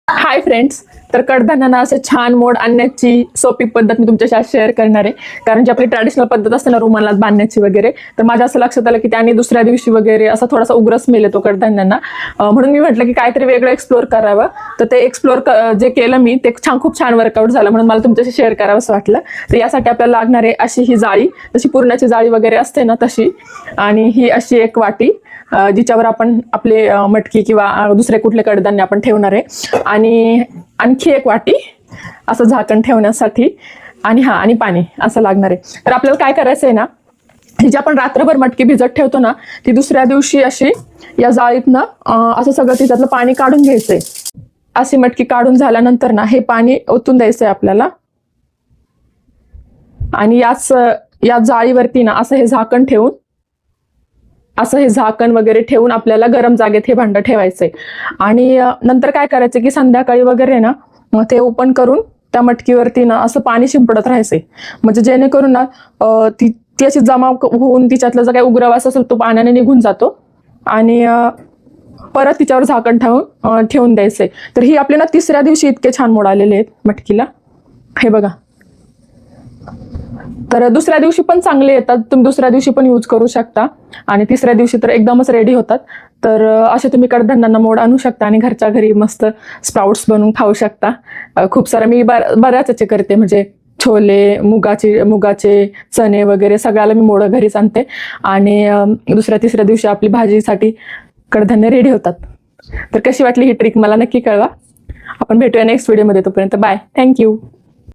Hi friends, तर कडधान्यांना असं छान मोड आणण्याची सोपी पद्धत मी तुमच्याशी आज शेअर करणार आहे. कारण जी आपली ट्रॅडिशनल पद्धत असते ना रुमालात बांधण्याची वगैरे, तर माझ्या असं लक्षात आलं की त्याने दुसऱ्या दिवशी वगैरे असा थोडासा उग्र स्मेल येतो कडधान्यांना. म्हणून मी म्हटलं की काहीतरी वेगळं एक्सप्लोर करावं. तर ते एक्सप्लोर जे केलं मी ते खूप छान वर्कआउट झालं, म्हणून मला तुमच्याशी शेअर करावं असं वाटलं. तर यासाठी आपल्याला लागणार आहे अशी ही जाळी, जशी पुरणाची जाळी वगैरे असते ना तशी, आणि ही अशी एक वाटी जिच्यावर आपण आपले मटकी किंवा दुसरे कुठले कडधान्य आपण ठेवणार आहे, आणि आणखी एक वाटी असं झाकण ठेवण्यासाठी, आणि पाणी असं लागणार आहे. तर आपल्याला काय करायचं आहे ना, ही जी आपण रात्रभर मटकी भिजत ठेवतो ना, ती दुसऱ्या दिवशी अशी या जाळीतनं असं सगळं तिच्यातलं पाणी काढून घ्यायचंय. अशी मटकी काढून झाल्यानंतर ना हे पाणी ओतून द्यायचंय आपल्याला, आणि या जाळीवरती ना असं हे झाकण वगैरे ठेवून आपल्याला गरम जागेत हे भांडं ठेवायचंय. आणि नंतर काय करायचं की संध्याकाळी वगैरे ना ते ओपन करून त्या मटकीवरती ना असं पाणी शिंपडत राहायचंय, म्हणजे जेणेकरून ना ती अशी जमा होऊन तिच्यातला जो काही उग्रवास असेल तो पाण्याने निघून जातो, आणि परत तिच्यावर झाकण ठेवून द्यायचंय. तर ही आपल्याला तिसऱ्या दिवशी इतके छान मोड आलेले आहेत मटकीला, हे बघा. तर दुसऱ्या दिवशी पण चांगले येतात, तुम्ही दुसऱ्या दिवशी पण यूज करू शकता, आणि तिसऱ्या दिवशी तर एकदमच रेडी होतात. तर असे तुम्ही कडधान्यांना मोड आणू शकता आणि घरच्या घरी मस्त स्प्राउट्स बनवून खाऊ शकता. खूप सारं मी बऱ्याच याचे करते, म्हणजे छोले, मुगाचे चणे वगैरे सगळ्याला मी मोड घरीच आणते, आणि दुसऱ्या तिसऱ्या दिवशी आपली भाजीसाठी कडधान्य रेडी होतात. तर कशी वाटली ही ट्रिक मला नक्की कळवा. आपण भेटूया नेक्स्ट व्हिडिओमध्ये. तोपर्यंत बाय, थँक्यू.